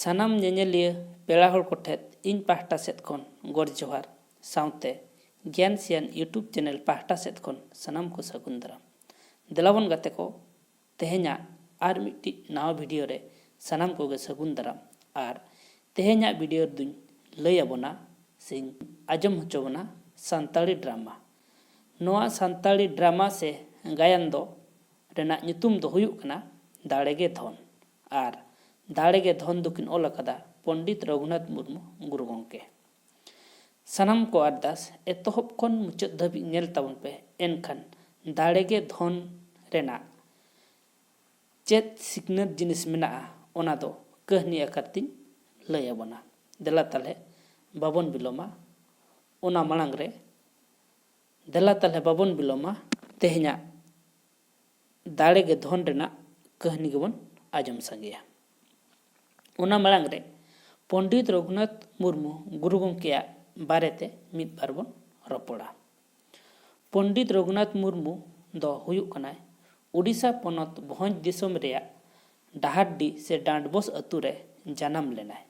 ᱥᱟᱱᱟᱢ ᱧᱮᱧᱮᱞᱤᱭᱟᱹ ᱯᱮᱲᱟ ᱦᱚᱲ ᱠᱚᱴᱷᱮᱱ ᱤᱧ ᱯᱟᱦᱴᱟ ᱥᱮᱫ ᱠᱷᱚᱱ ᱜᱚᱰ ᱡᱚᱦᱟᱨ ᱥᱟᱶᱛᱮ ᱜᱮᱭᱟᱱ ᱥᱤᱭᱟᱱ ᱤᱭᱩᱴᱩᱵᱽ ᱪᱮᱱᱮᱞ ᱯᱟᱦᱴᱟ ᱥᱮᱫ ᱠᱷᱚᱱ ᱥᱟᱱᱟᱢ ᱠᱚ ᱥᱟᱹᱜᱩᱱ ᱫᱟᱨᱟᱢ᱾ ᱫᱮᱞᱟᱵᱚᱱ ᱜᱟᱛᱮ ᱠᱚ, ᱛᱮᱦᱮᱧᱟᱜ ᱟᱨ ᱢᱤᱫᱴᱤᱡ ᱱᱟᱣᱟ ᱵᱷᱤᱰᱤᱭᱳ ᱨᱮ ᱥᱟᱱᱟᱢ ᱠᱚᱜᱮ ᱥᱟᱹᱜᱩᱱ ᱫᱟᱨᱟᱢ᱾ ᱟᱨ ᱛᱮᱦᱮᱧᱟᱜ ᱵᱷᱤᱰᱤᱭᱳ ᱨᱮᱫᱩᱧ ᱞᱟᱹᱭ ᱟᱵᱚᱱᱟ ᱥᱮᱧ ᱟᱸᱡᱚᱢ ᱦᱚᱪᱚ ᱵᱚᱱᱟ ᱥᱟᱱᱛᱟᱲᱤ ᱰᱨᱟᱢᱟ᱾ ᱱᱚᱣᱟ ᱥᱟᱱᱛᱟᱲᱤ ᱰᱨᱟᱢᱟ ᱥᱮ ᱜᱟᱭᱟᱱ ᱫᱚ ᱨᱮᱱᱟᱜ ᱧᱩᱛᱩᱢ ᱫᱚ ᱦᱩᱭᱩᱜ ᱠᱟᱱᱟ ᱫᱟᱲᱮᱜᱮ ᱫᱷᱚᱱ᱾ ᱟᱨ ᱫᱟᱲᱮᱜᱮ ᱫᱷᱚᱱ ᱫᱚᱠᱤᱱ ᱚᱞ ᱟᱠᱟᱫᱟ ᱯᱚᱸᱰᱤᱛ ᱨᱚᱜᱷᱩᱱᱟᱛᱷ ᱢᱩᱨᱢᱩ ᱜᱩᱨᱩ ᱜᱚᱢᱠᱮ᱾ ᱥᱟᱱᱟᱢ ᱠᱚ ᱟᱨᱫᱟᱥ ᱮᱛᱚᱦᱚᱵ ᱠᱷᱚᱱ ᱢᱩᱪᱟᱹᱫ ᱫᱷᱟᱹᱵᱤᱡ ᱧᱮᱞ ᱛᱟᱵᱚᱱ ᱯᱮ, ᱮᱱᱠᱷᱟᱱ ᱫᱟᱲᱮᱜᱮ ᱫᱷᱚᱱ ᱨᱮᱱᱟᱜ ᱪᱮᱫ ᱥᱤᱠᱷᱱᱟᱹᱛ ᱡᱤᱱᱤᱥ ᱢᱮᱱᱟᱜᱼᱟ ᱚᱱᱟ ᱫᱚ ᱠᱟᱹᱦᱱᱤ ᱟᱠᱟᱨ ᱛᱤᱧ ᱞᱟᱹᱭ ᱟᱵᱚᱱᱟ᱾ ᱫᱮᱞᱟ ᱛᱟᱦᱞᱮ ᱵᱟᱵᱚᱱ ᱵᱤᱞᱚᱢᱟ, ᱚᱱᱟ ᱢᱟᱲᱟᱝ ᱨᱮ ᱵᱟᱵᱚᱱ ᱵᱤᱞᱚᱢᱟ, ᱛᱮᱦᱮᱧᱟᱜ ᱫᱟᱲᱮᱜᱮ ᱫᱷᱚᱱ ᱨᱮᱱᱟᱜ ᱠᱟᱹᱦᱱᱤ ᱜᱮᱵᱚᱱ ᱟᱸᱡᱚᱢ ᱥᱟᱸᱜᱮᱭᱟ᱾ ᱚᱱᱟ ᱢᱟᱲᱟᱝ ᱨᱮ ᱯᱚᱸᱰᱤᱛ ᱨᱚᱜᱷᱩᱱᱟᱛᱷ ᱢᱩᱨᱢᱩ ᱜᱩᱨᱩ ᱜᱚᱢᱠᱮᱭᱟᱜ ᱵᱟᱨᱮᱛᱮ ᱢᱤᱫ ᱵᱟᱨ ᱵᱚᱱ ᱨᱚᱯᱚᱲᱟ᱾ ᱯᱚᱸᱰᱤᱛ ᱨᱚᱜᱷᱩᱱᱟᱛᱷ ᱢᱩᱨᱢᱩ ᱫᱚ ᱦᱩᱭᱩᱜ ᱠᱟᱱᱟᱭ ᱩᱲᱤᱥᱥᱟ ᱯᱚᱱᱚᱛ ᱵᱷᱚᱸᱡᱽ ᱫᱤᱥᱚᱢ ᱨᱮᱭᱟᱜ ᱰᱟᱦᱟᱨᱰᱤ ᱥᱮ ᱰᱟᱸᱰᱵᱚᱥ ᱟᱹᱛᱩ ᱨᱮ ᱡᱟᱱᱟᱢ ᱞᱮᱱᱟᱭ᱾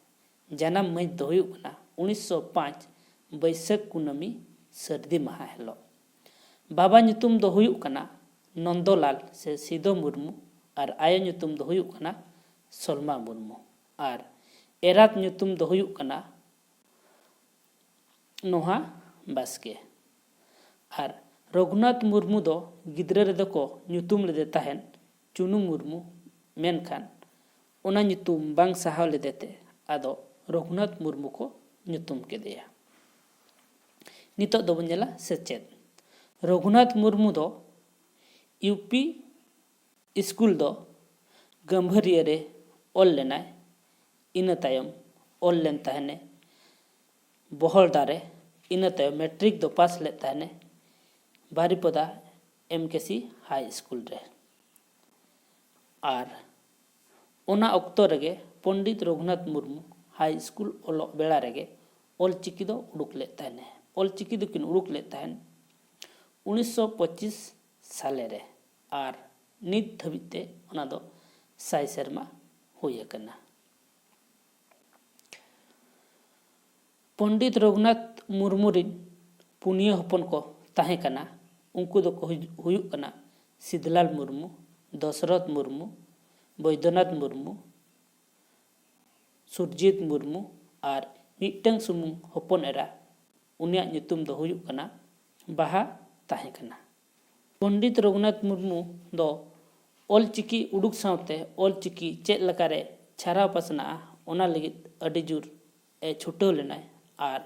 ᱡᱟᱱᱟᱢ ᱢᱟᱹᱦᱤᱛ ᱫᱚ ᱦᱩᱭᱩᱜ ᱠᱟᱱᱟ 1905 ᱵᱟᱹᱭᱥᱟᱹᱠᱷ ᱠᱩᱱᱟᱹᱢᱤ ᱥᱟᱹᱨᱫᱤ ᱢᱟᱦᱟ ᱦᱤᱞᱳᱜ᱾ ᱵᱟᱵᱟ ᱧᱩᱛᱩᱢ ᱫᱚ ᱦᱩᱭᱩᱜ ᱠᱟᱱᱟ ᱱᱚᱱᱫᱚᱞᱟᱞ ᱥᱮ ᱥᱤᱫᱚ ᱢᱩᱨᱢᱩ ᱟᱨ ᱟᱭᱳ ᱧᱩᱛᱩᱢ ᱫᱚ ᱦᱩᱭᱩᱜ ᱠᱟᱱᱟ ᱥᱚᱞᱢᱟ ᱢᱩᱨᱢᱩ ᱟᱨ ᱮᱨᱟᱛ ᱧᱩᱛᱩᱢ ᱫᱚ ᱦᱩᱭᱩᱜ ᱠᱟᱱᱟ ᱱᱚᱦᱟ ᱵᱟᱥᱠᱮ᱾ ᱟᱨ ᱨᱚᱜᱷᱩᱱᱟᱛᱷ ᱢᱩᱨᱢᱩ ᱫᱚ ᱜᱤᱫᱽᱨᱟᱹ ᱨᱮᱫᱚ ᱠᱚ ᱧᱩᱛᱩᱢ ᱞᱮᱫᱮ ᱛᱟᱦᱮᱱ ᱪᱩᱱᱩ ᱢᱩᱨᱢᱩ, ᱢᱮᱱᱠᱷᱟᱱ ᱚᱱᱟ ᱧᱩᱛᱩᱢ ᱵᱟᱝ ᱥᱟᱦᱟᱣ ᱞᱮᱫᱮᱛᱮ ᱟᱫᱚ ᱨᱚᱜᱷᱩᱱᱟᱛᱷ ᱢᱩᱨᱢᱩ ko ᱧᱩᱛᱩᱢ ᱠᱮᱫᱮᱭᱟ᱾ ᱱᱤᱛᱚᱜ ᱫᱚᱵᱚᱱ ᱧᱮᱞᱟ ᱥᱮᱪᱮᱫ᱾ ᱨᱚᱜᱷᱩᱱᱟᱛᱷ ᱢᱩᱨᱢᱩ ᱫᱚ ᱤᱭᱩᱯᱤ ᱥᱠᱩᱞ ᱫᱚ ᱜᱟᱹᱢᱵᱷᱟᱹᱨᱤᱭᱟᱹ ᱨᱮ ᱚᱞ ᱞᱮᱱᱟᱭ᱾ ᱤᱱᱟᱹ ᱛᱟᱭᱚᱢ ᱚᱞ ᱞᱮᱱ ᱛᱟᱦᱮᱱᱮ ᱵᱚᱦᱚᱲᱫᱟ ᱨᱮ᱾ ᱤᱱᱟᱹ ᱛᱟᱭᱚᱢ ᱢᱮᱴᱨᱤᱠ ᱫᱚ ᱯᱟᱥ ᱞᱮᱫ ᱛᱟᱦᱮᱱᱮ ᱵᱟᱨᱤᱯᱚᱫᱟ MKC হাই স্কুল ᱨᱮ᱾ ᱟᱨ ᱚᱱᱟ ᱚᱠᱛᱚ ᱨᱮᱜᱮ ᱯᱚᱸᱰᱤᱛ ᱨᱚᱜᱷᱩᱱᱟᱛᱷ ᱢᱩᱨᱢᱩ হাই স্কুল ᱚᱞᱚᱜ ᱵᱮᱲᱟ ᱨᱮᱜᱮ ᱚᱞᱪᱤᱠᱤ ᱫᱚ ᱩᱰᱩᱠ ᱞᱮᱫ ᱛᱟᱦᱮᱱᱮ᱾ ᱚᱞᱪᱤᱠᱤ ᱫᱚᱠᱤᱱ ᱩᱰᱩᱠ ᱞᱮᱫ ᱛᱟᱦᱮᱱ 1925 ᱥᱟᱞᱮ ᱨᱮ ᱟᱨ ᱱᱤᱛ ᱫᱷᱟᱹᱵᱤᱡ ᱛᱮ ᱚᱱᱟ ᱫᱚ 100 ᱥᱮᱨᱢᱟ ᱦᱩᱭ ᱟᱠᱟᱱᱟ᱾ ᱯᱚᱸᱰᱤᱛ ᱨᱚᱜᱷᱩᱱᱟᱛᱷ ᱢᱩᱨᱢᱩ ᱨᱤᱱ ᱯᱩᱱᱭᱟᱹ ᱦᱚᱯᱚᱱ ᱠᱚ ᱛᱟᱦᱮᱸ ᱠᱟᱱᱟ᱾ ᱩᱱᱠᱩ ᱫᱚᱠᱚ ᱦᱩᱭᱩᱜ ᱠᱟᱱᱟ ᱥᱤᱫᱷᱞᱟᱞ ᱢᱩᱨᱢᱩ, ᱫᱚᱥᱨᱚᱛᱷ ᱢᱩᱨᱢᱩ, ᱵᱳᱭᱫᱚᱱᱟᱛᱷ ᱢᱩᱨᱢᱩ, ᱥᱩᱨᱡᱤᱛ ᱢᱩᱨᱢᱩ ᱟᱨ ᱢᱤᱫᱴᱟᱝ ᱥᱩᱢᱩᱝ ᱦᱚᱯᱚᱱ ᱮᱨᱟ, ᱩᱱᱤᱭᱟᱜ ᱧᱩᱛᱩᱢ ᱫᱚ ᱦᱩᱭᱩᱜ ᱠᱟᱱᱟ ᱵᱟᱦᱟ ᱛᱟᱦᱮᱸ ᱠᱟᱱᱟ᱾ ᱯᱚᱸᱰᱤᱛ ᱨᱚᱜᱷᱩᱱᱟᱛᱷ ᱢᱩᱨᱢᱩ ᱫᱚ ᱚᱞᱪᱤᱠᱤ ᱩᱰᱩᱠ ᱥᱟᱶᱛᱮ ᱚᱞᱪᱤᱠᱤ ᱪᱮᱫ ᱞᱮᱠᱟᱨᱮ ᱪᱷᱟᱨᱟᱣ ᱯᱟᱥᱱᱟᱜᱼᱟ ᱚᱱᱟ ᱞᱟᱹᱜᱤᱫ ᱟᱹᱰᱤ ᱡᱳᱨ ᱪᱷᱩᱴᱟᱹᱣ ᱞᱮᱱᱟᱭ᱾ ᱟᱨ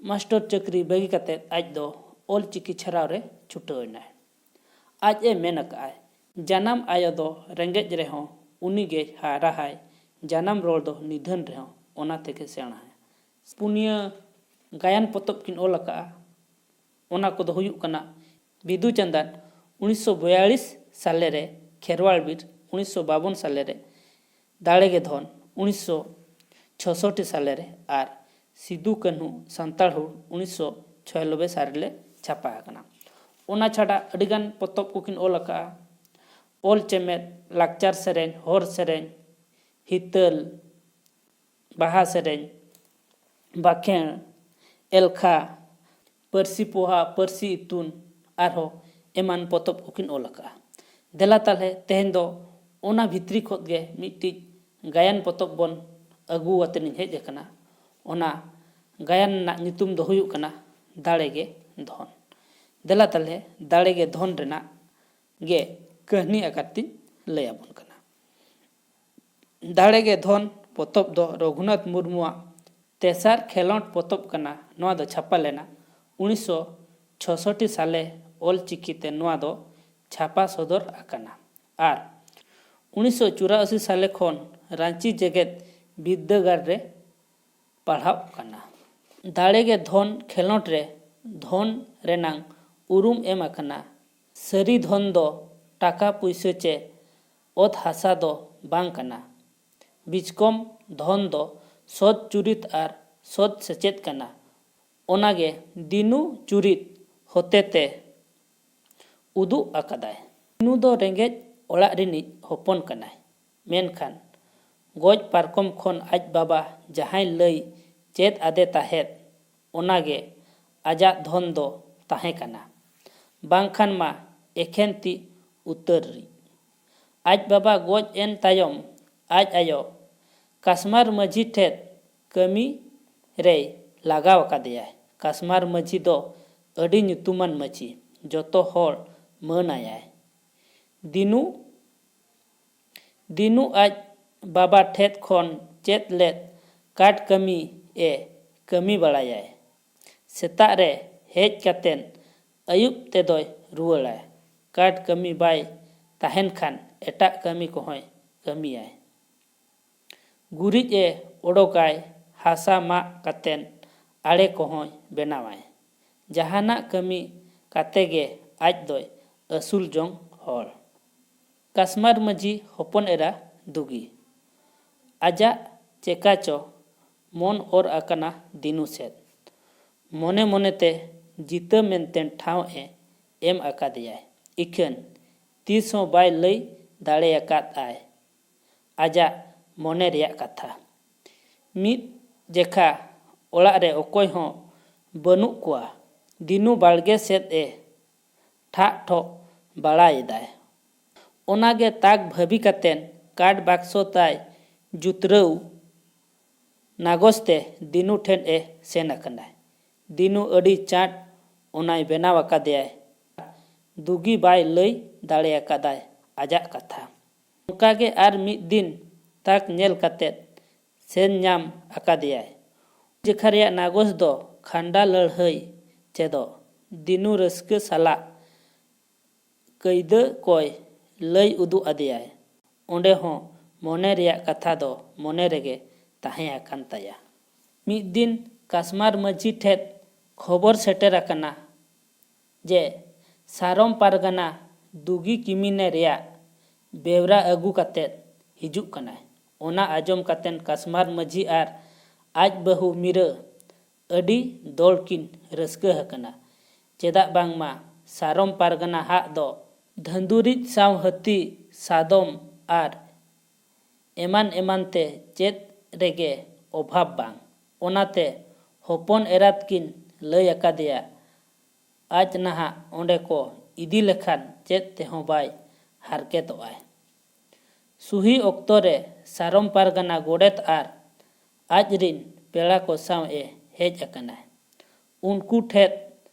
ᱢᱟᱥᱴᱟᱨ ᱪᱟᱹᱠᱨᱤ ᱵᱟᱹᱜᱤ ᱠᱟᱛᱮᱫ ᱟᱡ ᱫᱚ ᱚᱞᱪᱤᱠᱤ ᱪᱷᱟᱨᱟᱣ ᱨᱮ ᱪᱷᱩᱴᱟᱹᱣ ᱮᱱᱟᱭ᱾ ᱟᱡ ᱢᱮᱱ ᱟᱠᱟᱜᱼᱟᱭ, ᱡᱟᱱᱟᱢ ᱟᱭᱳ ᱫᱚ ᱨᱮᱸᱜᱮᱡ ᱨᱮᱦᱚᱸ ᱩᱱᱤᱜᱮ ᱦᱟᱨᱟᱦᱟᱭ, ᱡᱟᱱᱟᱢ ᱨᱚᱲ ᱫᱚ ᱱᱤᱫᱷᱟᱹᱱ ᱨᱮᱦᱚᱸ ᱚᱱᱟ ᱛᱮᱜᱮ ᱥᱮᱬᱟᱭ᱾ ᱯᱩᱱᱭᱟᱹ ᱜᱟᱭᱟᱱ ᱯᱚᱛᱚᱵ ᱠᱤᱱ ᱚᱞ ᱟᱠᱟᱜᱼᱟ᱾ ᱚᱱᱟ ᱠᱚᱫᱚ ᱦᱩᱭᱩᱜ ᱠᱟᱱᱟ ᱵᱤᱫᱩ ᱪᱟᱸᱫᱟᱱ 1942 ᱥᱟᱞᱮ ᱨᱮ, ᱠᱷᱮᱨᱣᱟᱲ ᱵᱤᱨ 1952 ᱥᱟᱞᱮ ᱨᱮ, ᱫᱟᱲᱮᱜᱮ ᱫᱷᱚᱱ 1966 ᱥᱟᱞᱮ ᱨᱮ ᱟᱨ ᱥᱤᱫᱩ ᱠᱟᱹᱱᱦᱩ ᱥᱟᱱᱛᱟᱲ ᱦᱩᱞ 1996 ᱥᱟᱞ ᱨᱮ ᱪᱷᱟᱯᱟ ᱟᱠᱟᱱᱟ᱾ ᱚᱱᱟ ᱪᱷᱟᱰᱟ ᱟᱹᱰᱤᱜᱟᱱ ᱯᱚᱛᱚᱵ ᱠᱚᱠᱤᱱ ᱚᱞ ᱟᱠᱟᱜᱼᱟ᱾ ᱚᱞ ᱪᱮᱢᱮᱫ, ᱞᱟᱠᱪᱟᱨ ᱥᱮᱨᱮᱧ, ᱦᱚᱲ ᱥᱮᱨᱮᱧ, ᱦᱤᱛᱟᱹᱞ, ᱵᱟᱦᱟ ᱥᱮᱨᱮᱧ, ᱵᱟᱠᱷᱮᱬ, ᱮᱞᱠᱷᱟ, ᱯᱟᱹᱨᱥᱤ ᱯᱚᱦᱟ, ᱯᱟᱹᱨᱥᱤ ᱤᱛᱩᱱ ᱟᱨᱦᱚᱸ ᱮᱢᱟᱱ ᱯᱚᱛᱚᱵ ᱠᱚᱠᱤᱱ ᱚᱞ ᱟᱠᱟᱜᱼᱟ᱾ ᱫᱮᱞᱟ ᱛᱟᱦᱞᱮ ᱛᱮᱦᱮᱧ ᱫᱚ ᱚᱱᱟ ᱵᱷᱤᱛᱨᱤ ᱠᱷᱚᱱ ᱜᱮ ᱢᱤᱫᱴᱤᱡ ᱜᱟᱭᱟᱱ ᱯᱚᱛᱚᱵ ᱵᱚᱱ ᱟᱹᱜᱩ ᱟᱛᱮᱱᱤᱧ ᱦᱮᱡ ᱟᱠᱟᱱᱟ᱾ ᱚᱱᱟ ᱜᱟᱭᱟᱱ ᱨᱮᱱᱟᱜ ᱧᱩᱛᱩᱢ ᱫᱚ ᱦᱩᱭᱩᱜ ᱠᱟᱱᱟ ᱫᱟᱲᱮᱜᱮ ᱫᱷᱚᱱ᱾ ᱫᱮᱞᱟ ᱛᱟᱦᱞᱮ ᱫᱟᱲᱮᱜᱮ ᱫᱷᱚᱱ ᱨᱮᱱᱟᱜ ᱜᱮ ᱠᱟᱹᱦᱱᱤ ᱟᱠᱟᱨ ᱛᱤᱧ ᱞᱟᱹᱭ ᱟᱵᱚᱱ ᱠᱟᱱᱟ᱾ ᱫᱟᱲᱮᱜᱮ ᱫᱷᱚᱱ ᱯᱚᱛᱚᱵ ᱫᱚ ᱨᱚᱜᱷᱩᱱᱟᱛᱷ ᱢᱩᱨᱢᱩᱣᱟᱜ ᱛᱮᱥᱟᱨ ᱠᱷᱮᱞᱳᱰ ᱯᱚᱛᱚᱵ ᱠᱟᱱᱟ᱾ ᱱᱚᱣᱟ ᱫᱚ ᱪᱷᱟᱯᱟ ᱞᱮᱱᱟ 1966 ᱥᱟᱞᱮ ᱚᱞᱪᱤᱠᱤᱛᱮ ᱱᱚᱣᱟ ᱫᱚ ᱪᱷᱟᱯᱟ ᱥᱚᱫᱚᱨ ᱟᱠᱟᱱᱟ᱾ ᱟᱨ 1984 ᱥᱟᱞᱮ ᱠᱷᱚᱱ ᱨᱟᱸᱪᱤ ᱡᱮᱜᱮᱫ ᱵᱤᱨᱫᱟᱹᱜᱟᱲ ᱨᱮ ᱯᱟᱲᱦᱟᱣ ᱠᱟᱱᱟ᱾ ᱫᱟᱲᱮᱜᱮ ᱫᱷᱚᱱ ᱠᱷᱮᱞᱳᱰ ᱨᱮ ᱫᱷᱚᱱ ᱨᱮᱱᱟᱝ ᱩᱨᱩᱢ ᱮᱢ ᱟᱠᱟᱱᱟ᱾ ᱥᱟᱹᱨᱤ ᱫᱷᱚᱱ ᱫᱚ ᱴᱟᱠᱟ ᱯᱩᱭᱥᱟᱹ ᱪᱮ ᱚᱛ ᱦᱟᱥᱟ ᱫᱚ ᱵᱟᱝ ᱠᱟᱱᱟ᱾ ᱵᱤᱪᱠᱚᱢ ᱫᱷᱚᱱ ᱫᱚ ᱥᱚᱛ ᱪᱩᱨᱤᱛ ᱟᱨ ᱥᱚᱛ ᱥᱮᱪᱮᱫ ᱠᱟᱱᱟ᱾ ᱚᱱᱟᱜᱮ ᱫᱤᱱᱩ ᱪᱩᱨᱤᱛ ᱦᱚᱛᱮᱛᱮ ᱩᱫᱩᱜ ᱟᱠᱟᱫᱟᱭ᱾ ᱫᱤᱱᱩ ᱫᱚ ᱨᱮᱸᱜᱮᱡ ᱚᱲᱟᱜ ᱨᱤᱱᱤᱡ ᱦᱚᱯᱚᱱ ᱠᱟᱱᱟᱭ, ᱢᱮᱱᱠᱷᱟᱱ ᱜᱚᱡ ᱯᱟᱨᱠᱚᱢ ᱠᱷᱚᱱ ᱟᱡ ᱵᱟᱵᱟ ᱡᱟᱦᱟᱸᱭ ᱞᱟᱹᱭ ᱪᱮᱫ ᱟᱫᱮ ᱛᱟᱦᱮᱸᱫ ᱚᱱᱟᱜᱮ ᱟᱡᱟᱜ ᱫᱷᱚᱱ ᱫᱚ ᱛᱟᱦᱮᱸ ᱠᱟᱱᱟ, ᱵᱟᱝᱠᱷᱟᱱ ᱢᱟ ᱮᱠᱷᱮᱱ ᱛᱤ ᱩᱛᱟᱹᱨᱤᱡ᱾ ᱟᱡ ᱵᱟᱵᱟ ᱜᱚᱡ ᱮᱱ ᱛᱟᱭᱚᱢ ᱟᱡ ᱟᱭᱳ ᱠᱟᱥᱢᱟᱨ ᱢᱟᱺᱡᱷᱤ ᱴᱷᱮᱫ ᱠᱟᱹᱢᱤ ᱨᱮᱭ ᱞᱟᱜᱟᱣ ᱟᱠᱟᱫᱮᱭᱟ᱾ ᱠᱟᱥᱢᱟᱨ ᱢᱟᱺᱡᱷᱤ ᱫᱚ ᱟᱹᱰᱤ ᱧᱩᱛᱩᱢᱟᱱ ᱢᱟᱺᱡᱷᱤ, ᱡᱚᱛᱚ ᱦᱚᱲ ᱢᱟᱹᱱ ᱟᱭᱟᱭ᱾ ᱫᱤᱱᱩ ᱟᱡ ᱵᱟᱵᱟ ᱴᱷᱮᱫ ᱠᱷᱚᱱ ᱪᱮᱫ ᱞᱮᱫ ᱠᱟᱴ ᱠᱟᱹᱢᱤ ᱮ ᱠᱟᱹᱢᱤ ᱵᱟᱲᱟᱭᱟᱭ᱾ ᱥᱮᱛᱟᱜ ᱨᱮ ᱦᱮᱡ ᱠᱟᱛᱮᱱ ᱟᱹᱭᱩᱵ ᱛᱮᱫᱚᱭ ᱨᱩᱣᱟᱹᱲᱟᱭ᱾ ᱠᱟᱴ ᱠᱟᱹᱢᱤ ᱵᱟᱭ ᱛᱟᱦᱮᱱ ᱠᱷᱟᱱ ᱮᱴᱟᱜ ᱠᱟᱹᱢᱤ ᱠᱚᱦᱚᱸᱭ ᱠᱟᱹᱢᱤᱭᱟᱭ᱾ ᱜᱩᱨᱤᱡ ᱮ ᱚᱰᱳᱠᱟᱭ, ᱦᱟᱥᱟ ᱢᱟᱜ ᱠᱟᱛᱮᱱ ᱟᱲᱮ ᱠᱚᱦᱚᱸᱭ ᱵᱮᱱᱟᱣᱟᱭ᱾ ᱡᱟᱦᱟᱱᱟᱜ ᱠᱟᱹᱢᱤ ᱠᱟᱛᱮ ᱜᱮ ᱟᱡ ᱫᱚᱭ ᱟᱹᱥᱩᱞ ᱡᱚᱝ ᱦᱚᱲ᱾ ᱠᱟᱥᱢᱟᱨ ᱢᱟᱺᱡᱷᱤ ᱦᱚᱯᱚᱱ ᱮᱨᱟ ᱫᱩᱜᱤ᱾ ᱟᱡᱟᱜ ᱪᱮᱠᱟ ᱪᱚ ᱢᱚᱱ ᱚᱨ ᱟᱠᱟᱱᱟ ᱫᱤᱱᱩ ᱥᱮᱫ᱾ ᱢᱚᱱᱮ ᱢᱚᱱᱮᱛᱮ ᱡᱤᱛᱟᱹ ᱢᱮᱱᱛᱮᱱ ᱴᱷᱟᱶ ᱮ ᱮᱢ ᱟᱠᱟᱫᱮᱭᱟᱭ, ᱤᱠᱷᱟᱹᱱ ᱛᱤᱥ ᱦᱚᱸ ᱵᱟᱭ ᱞᱟᱹᱭ ᱫᱟᱲᱮᱭᱟᱠᱟᱫ ᱟᱭ ᱟᱡᱟᱜ ᱢᱚᱱᱮ ᱨᱮᱭᱟᱜ ᱠᱟᱛᱷᱟ᱾ ᱢᱤᱫ ᱡᱮᱠᱷᱟ ᱚᱲᱟᱜ ᱨᱮ ᱚᱠᱚᱭ ᱦᱚᱸ ᱵᱟᱹᱱᱩᱜ ᱠᱚᱣᱟ, ᱫᱤᱱᱩ ᱵᱟᱲᱜᱮ ᱥᱮᱫ ᱮ ᱴᱷᱟᱜ ᱴᱷᱚᱜ ᱵᱟᱲᱟᱭᱮᱫᱟᱭ᱾ ᱚᱱᱟᱜᱮ ᱛᱟᱠ ᱵᱷᱟᱹᱵᱤ ᱠᱟᱛᱮᱱ ᱠᱟᱴ ᱵᱟᱠᱥᱚ ᱛᱟᱭ ᱡᱩᱛᱨᱟᱹᱣ ᱱᱟᱜᱚᱥ ᱛᱮ ᱫᱤᱱᱩ ᱴᱷᱮᱱ ᱮ ᱥᱮᱱ ᱟᱠᱟᱱᱟᱭ᱾ ᱫᱤᱱᱩ ᱟᱹᱰᱤ ᱪᱟᱸᱴ ᱚᱱᱟᱭ ᱵᱮᱱᱟᱣ ᱟᱠᱟᱫᱮᱭᱟᱭ᱾ ᱫᱩᱜᱤ ᱵᱟᱭ ᱞᱟᱹᱭ ᱫᱟᱲᱮᱭᱟᱠᱟᱫᱟᱭ ᱟᱡᱟᱜ ᱠᱟᱛᱷᱟ᱾ ᱚᱱᱠᱟᱜᱮ ᱟᱨ ᱢᱤᱫ ᱫᱤᱱ ᱛᱟᱠ ᱧᱮᱞ ᱠᱟᱛᱮᱫ ᱥᱮᱱ ᱧᱟᱢ ᱟᱠᱟᱫᱮᱭᱟᱭ᱾ ᱩᱱ ᱡᱮᱠᱷᱟ ᱨᱮᱭᱟᱜ ᱱᱟᱜᱚᱥ ᱫᱚ ᱠᱷᱟᱱᱰᱟ ᱞᱟᱹᱲᱦᱟᱹᱭ ᱪᱮᱫᱚᱜ᱾ ᱫᱤᱱᱩ ᱨᱟᱹᱥᱠᱟᱹ ᱥᱟᱞᱟᱜ ᱠᱟᱹᱭᱫᱟᱹ ᱠᱚᱭ ᱞᱟᱹᱭ ᱩᱫᱩᱜ ᱟᱫᱮᱭᱟᱭ᱾ ᱚᱸᱰᱮ ᱦᱚᱸ ᱢᱚᱱᱮ ᱨᱮᱭᱟᱜ ᱠᱟᱛᱷᱟ ᱫᱚ ᱢᱚᱱᱮ ᱨᱮᱜᱮ ᱛᱟᱦᱮᱸ ᱟᱠᱟᱱ ᱛᱟᱭᱟ᱾ ᱢᱤᱫ din ᱠᱟᱥᱢᱟᱨ ᱢᱟᱺᱡᱷᱤ ᱴᱷᱮᱫ ᱠᱷᱚᱵᱚᱨ ᱥᱮᱴᱮᱨ ᱟᱠᱟᱱᱟ ᱡᱮ ᱥᱟᱨᱚᱢ ᱯᱟᱨᱜᱟᱱᱟ ᱫᱩᱜᱤ ᱠᱤᱢᱤᱱᱮ ᱨᱮᱭᱟᱜ ᱵᱮᱣᱨᱟ ᱟᱹᱜᱩ ᱠᱟᱛᱮᱫ ᱦᱤᱡᱩᱜ ᱠᱟᱱᱟᱭ᱾ ᱚᱱᱟ ᱟᱸᱡᱚᱢ ᱠᱟᱛᱮᱱ ᱠᱟᱥᱢᱟᱨ ᱢᱟᱺᱡᱷᱤ ᱟᱨ ᱟᱡ ᱵᱟᱹᱦᱩ ᱢᱤᱨᱟᱹ ᱟᱹᱰᱤ ᱫᱚᱲ ᱠᱤᱱ ᱨᱟᱹᱥᱠᱟᱹ ᱟᱠᱟᱱᱟ᱾ ᱪᱮᱫᱟᱜ ᱵᱟᱝᱢᱟ ᱥᱟᱨᱚᱢ ᱯᱟᱨᱜᱟᱱᱟ ᱦᱟᱜ ᱫᱚ ᱫᱷᱟᱹᱫᱩᱨᱤᱡ ᱥᱟᱶ ᱦᱟᱹᱛᱤ ᱥᱟᱫᱚᱢ ᱟᱨ ᱮᱢᱟᱱ ᱮᱢᱟᱱ ᱛᱮ ᱪᱮᱫ ᱨᱮᱜᱮ ᱚᱵᱷᱟᱵᱽ ᱵᱟᱝ᱾ ᱚᱱᱟᱛᱮ ᱦᱚᱯᱚᱱ ᱮᱨᱟᱛ ᱠᱤᱱ ᱞᱟᱹᱭ ᱟᱠᱟᱫᱮᱭᱟ ᱟᱡ ᱱᱟᱦᱟᱜ ᱚᱸᱰᱮ ᱠᱚ ᱤᱫᱤ ᱞᱮᱠᱷᱟᱱ ᱪᱮᱫ ᱛᱮᱦᱚᱸ ᱵᱟᱭ ᱦᱟᱨᱠᱮᱛᱚᱜᱼᱟᱭ᱾ ᱥᱩᱦᱤ ᱚᱠᱛᱚ ᱨᱮ ᱥᱟᱨᱚᱢ ᱯᱟᱨᱜᱟᱱᱟ ᱜᱚᱰᱮᱛ ᱟᱨ ᱟᱡ ᱨᱤᱱ ᱯᱮᱲᱟ ᱠᱚ ᱥᱟᱶ ᱮ ᱦᱮᱡ ᱟᱠᱟᱱᱟᱭ᱾ ᱩᱱᱠᱩ ᱴᱷᱮᱫ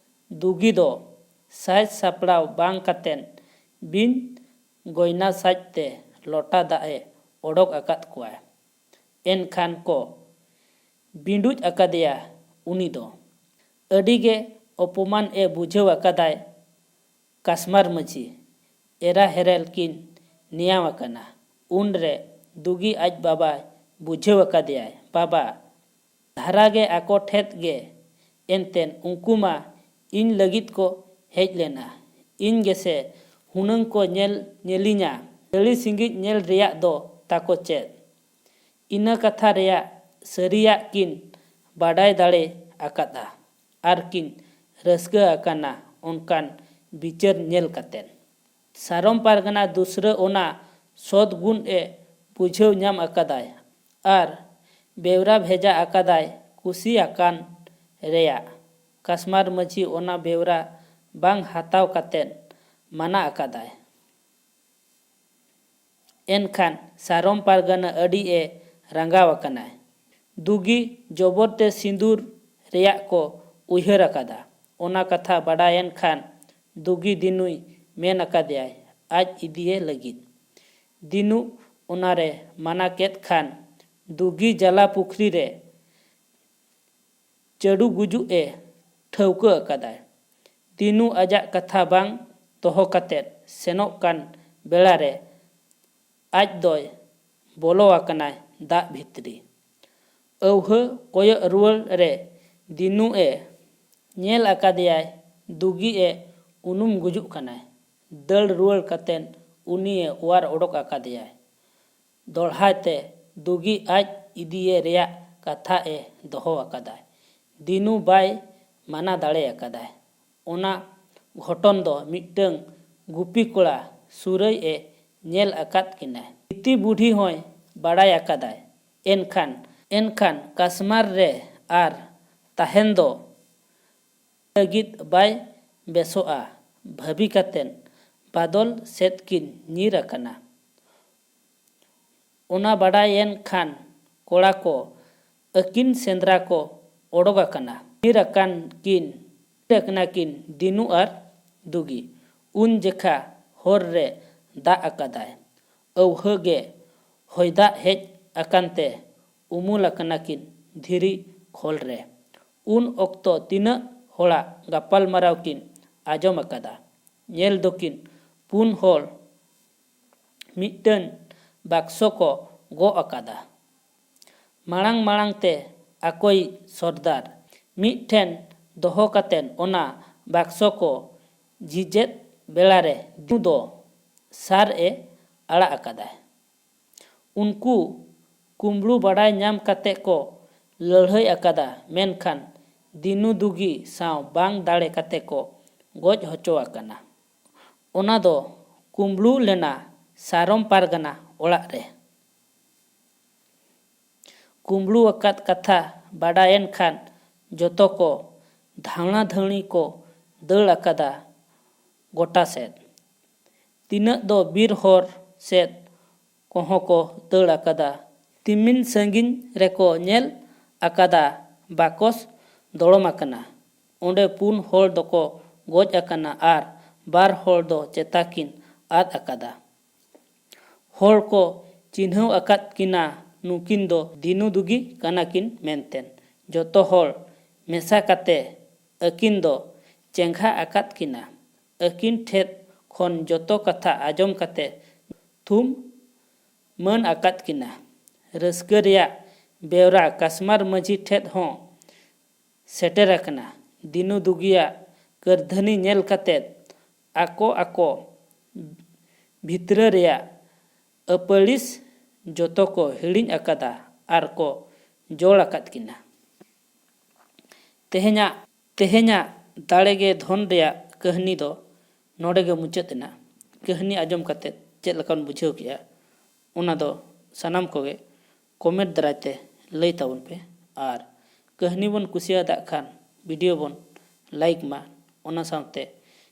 ᱫᱩᱜᱤ ᱫᱚ ᱥᱟᱡᱽ ᱥᱟᱯᱲᱟᱣ ᱵᱟᱝ ᱠᱟᱛᱮᱱ ᱵᱤᱱ ᱜᱚᱭᱱᱟ ᱥᱟᱡᱽ ᱛᱮ ᱞᱚᱴᱟ ᱫᱟᱜ ᱮᱚᱰᱳᱠ ᱟᱠᱟᱫ ᱠᱚᱣᱟᱭ᱾ ᱮᱱᱠᱷᱟᱱ ᱠᱚ ᱵᱤᱸᱰᱩᱡ ᱟᱠᱟᱫᱮᱭᱟ᱾ ᱩᱱᱤ ᱫᱚ ᱟᱹᱰᱤᱜᱮ ᱚᱯᱚᱢᱟᱱ ᱮ ᱵᱩᱡᱷᱟᱹᱣ ᱟᱠᱟᱫᱟᱭ᱾ ᱠᱟᱥᱢᱟᱨ ᱢᱟᱺᱡᱷᱤ ᱮᱨᱟ ᱦᱮᱨᱮᱞ ᱠᱤᱱ ᱱᱮᱭᱟᱣ ᱟᱠᱟᱱᱟ᱾ ᱩᱱᱨᱮ ᱫᱩᱜᱤ ᱟᱡ ᱵᱟᱵᱟᱭ ᱵᱩᱡᱷᱟᱹᱣ ᱟᱠᱟᱫᱮᱭᱟᱭ, ᱵᱟᱵᱟ ᱫᱷᱟᱨᱟᱜᱮ ᱟᱠᱚ ᱴᱷᱮᱫ ᱜᱮ ᱮᱱᱛᱮᱱ ᱩᱱᱠᱩ ᱢᱟ ᱤᱧ ᱞᱟᱹᱜᱤᱫ ᱠᱚ ᱦᱮᱡ ᱞᱮᱱᱟ, ᱤᱧ ᱜᱮᱥᱮ ᱦᱩᱱᱟᱹᱝ ᱠᱚ ᱧᱮᱞᱤᱧᱟ, ᱫᱟᱹᱲᱤ ᱥᱤᱸᱜᱤᱡ ᱧᱮᱞ ᱨᱮᱭᱟᱜ ᱫᱚ ᱛᱟᱠᱚ ᱪᱮᱫ? ᱤᱱᱟᱹ ᱠᱟᱛᱷᱟ ᱨᱮᱭᱟᱜ ᱥᱟᱹᱨᱤᱭᱟᱜ ᱠᱤᱱ ᱵᱟᱰᱟᱭ ᱫᱟᱲᱮ ᱟᱠᱟᱫᱼᱟ ᱟᱨ ᱠᱤᱱ ᱨᱟᱹᱥᱠᱟᱹ ᱟᱠᱟᱱᱟ ᱚᱱᱠᱟᱱ ᱵᱤᱪᱟᱹᱨ ᱧᱮᱞ ᱠᱟᱛᱮᱱ᱾ ᱥᱟᱨᱚᱢ ᱯᱟᱨᱜᱟᱱᱟ ᱫᱩᱥᱨᱟᱹ ᱚᱱᱟ ᱥᱚᱫ ᱜᱩᱱ ᱮ ᱵᱩᱡᱷᱟᱹᱣ ᱧᱟᱢ ᱟᱠᱟᱫᱟᱭ ᱟᱨ ᱵᱮᱣᱨᱟ ᱵᱷᱮᱡᱟ ᱟᱠᱟᱫᱟᱭ ᱠᱩᱥᱤ ᱟᱠᱟᱱ ᱨᱮᱭᱟᱜ᱾ ᱠᱟᱥᱢᱟᱨ ᱢᱟᱺᱡᱷᱤ ᱚᱱᱟ ᱵᱮᱣᱨᱟ ᱵᱟᱝ ᱦᱟᱛᱟᱣ ᱠᱟᱛᱮᱱ ᱢᱟᱱᱟ ᱟᱠᱟᱫᱟᱭ᱾ ᱮᱱᱠᱷᱟᱱ ᱥᱟᱨᱚᱢ ᱯᱟᱨᱜᱟᱱᱟ ᱟᱹᱰᱤ ᱮ ᱨᱟᱸᱜᱟᱣ ᱟᱠᱟᱱᱟᱭ᱾ ᱫᱩᱜᱤ ᱡᱚᱵᱚᱨ ᱛᱮ ᱥᱤᱸᱫᱩᱨ ᱨᱮᱭᱟᱜ ko ᱩᱭᱦᱟᱹᱨ ᱟᱠᱟᱫᱟ᱾ ᱚᱱᱟ ᱠᱟᱛᱷᱟ ᱵᱟᱰᱟᱭᱮᱱ ᱠᱷᱟᱱ ᱫᱩᱜᱤ ᱫᱤᱱᱩᱭ ᱢᱮᱱ ᱟᱠᱟᱫᱮᱭᱟᱭ ᱟᱡ ᱤᱫᱤᱭᱮ ᱞᱟᱹᱜᱤᱫ᱾ ᱫᱤᱱᱩ ᱚᱱᱟᱨᱮ ᱢᱟᱱᱟ ᱠᱮᱫ ᱠᱷᱟᱱ ᱫᱩᱜᱤ ᱡᱟᱞᱟ ᱯᱩᱠᱷᱨᱤ ᱨᱮ ᱪᱟᱰᱩ ᱜᱩᱡᱩᱜ ᱮ ᱴᱷᱟᱹᱣᱠᱟᱹ ᱟᱠᱟᱫᱟᱭ᱾ ᱫᱤᱱᱩ ᱟᱡᱟᱜ ᱠᱟᱛᱷᱟ ᱵᱟᱝ ᱫᱚᱦᱚ ᱠᱟᱛᱮᱫ ᱥᱮᱱᱚᱜ ᱠᱟᱱ ᱵᱮᱲᱟᱨᱮ ᱟᱡ ᱫᱚᱭ ᱵᱚᱞᱚ ᱟᱠᱟᱱᱟᱭ ᱫᱟᱜ ᱵᱷᱤᱛᱨᱤ᱾ ᱟᱹᱣᱦᱟᱹ ᱠᱚᱭᱚᱜ ᱨᱩᱣᱟᱹᱲ ᱨᱮ ᱫᱤᱱᱩ ᱮ ᱧᱮᱞ ᱟᱠᱟᱫᱮᱭᱟᱭ ᱫᱩᱜᱤ ᱮ ᱩᱱᱩᱢ ᱜᱩᱡᱩᱜ ᱠᱟᱱᱟᱭ᱾ ᱫᱟᱹᱲ ᱨᱩᱣᱟᱹᱲ ᱠᱟᱛᱮᱱ ᱩᱱᱤᱭ ᱚᱣᱟᱨ ᱚᱰᱳᱠ ᱟᱠᱟᱫᱮᱭᱟᱭ᱾ ᱫᱚᱲᱦᱟᱭ ᱛᱮ ᱫᱩᱜᱤ ᱟᱡ ᱤᱫᱤᱭᱮ ᱨᱮᱭᱟᱜ ᱠᱟᱛᱷᱟ ᱮ ᱫᱚᱦᱚ ᱟᱠᱟᱫᱟᱭ᱾ ᱫᱤᱱᱩ ᱵᱟᱭ ᱢᱟᱱᱟ ᱫᱟᱲᱮ ᱟᱠᱟᱫᱟᱭ᱾ ᱚᱱᱟ ᱜᱷᱚᱴᱚᱱ ᱫᱚ ᱢᱤᱫᱴᱟᱝ ᱜᱩᱯᱤ ᱠᱚᱲᱟ ᱥᱩᱨᱟᱹᱭ ᱮ ᱧᱮᱞ ᱟᱠᱟᱫ ᱠᱤᱱᱟᱹ᱾ ᱛᱤᱛᱤ ᱵᱩᱰᱷᱤ ᱦᱚᱸᱭ बाड़ाय आकादाय एनखान काश्मार रे आर ताहेन दो लगित बाय बेसोआ भाबी कातेन बादल सेद किन ᱧᱤᱨ आकाना। ओना बाड़ायेन खान कोड़ा को अकिन सेंद्रा को ओडोग आकाना। ᱧᱤᱨ आकाना किन दिनु आर दुगी। उन जेखा होर रे दा आकादाय अवहगे होयदा हेज आकानते उमुल आकाना किन धीरी खोल रे। उन ओक्तो तीना होड़ा गापाल मराव किन आजम आकादा। ñेल दोकिन पुन होड़ मिटन बाक्सो को गो आकादा। माड़ांग ते आकोई सरदार मिटन दोहो कातेन ओना बाक्सो को झिजेत बेलारे दिनु दो सार ए आड़ा आकादा। उनको कुंबड़ू बाड़ाय नाम काते को लड़ाई आकादा मेनखान दिनु दुगी साव बांग दाड़े काते को गोज होचो आकाना। ओना दो कुंबड़ू लेना सारम पारगाना ओड़ा रे। कुंबड़ू आकाद कथा बाड़ायन खान जोतो को धावना धावनी को दड़ आकादा गोटा सेद। तीना दो बीर होर सेद कोहो को दड़ आकादा। तिमिन संगिन रेको ñेल आकादा बाकोस दड़म आकाना। ओंडे पुन होड़ दोको गोज आकाना आर बार होड़ दो चेताकिन आद आकादा। होड़ को चिन्हव आकाद किना नुकिन दो दिनु दुगी कानाकिन मेनतेन। जोतो होड़ मेसा काते अकिन दो चेंघा आकाद किना। अकिन ठेद खन जोतो कथा आजम काते थुम मन आकाद किना। रस्का रेया बेवरा काश्मार माझी ठेद हों सेटेर आकाना। दिनु दुगिया करधनी ñेल काते आको भितरा रेया अपलिस जोतो को हिड़िñ आकादा आर को जोड़ आकाद किना। तेहेñा दाड़ेगे धन रेया कहनी दो नोडेगे मुचातना। कहनी आजम काते चेद लकान बुझाव किया ओना दो सानाम कोगे कमेंट दारायते लई ताबन पे आर कहनी बन कुसियादा खान वीडियो बन लाइक मा ओना सावते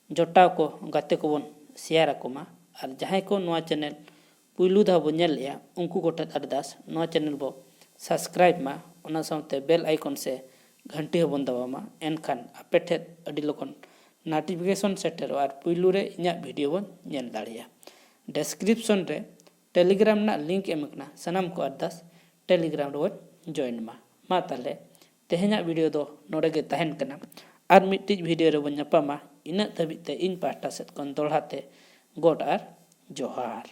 जोटाव को गाते को बन शेयर आको मा। आर जहां को नोआ चैनल पुइलु धा बो ñेल लिया उनको गोटे अरदास नोआ चैनल बो सब्सक्राइब मा ओना सावते बेल आइकन से घंटी हो बन दबामा। एनखान आपे ठेद अडी लोकन नोटिफिकेशन सेटेरो आर पुइलु रे इᱧा वीडियो बन ñेल दाड़िया। डिस्क्रिप्शन रे टेलीग्राम ना लिंक एम कना सनाम को अरदास टेलीग्राम रे जॉइन मा ताले तेहेñा वीडियो दो नोडेगे ताहेन कना आर मिट्टिज वीडियो रे बन ñापामा। इना धबिते इन पाहटा सेद कन दोड़ाते गोड आर जोहार।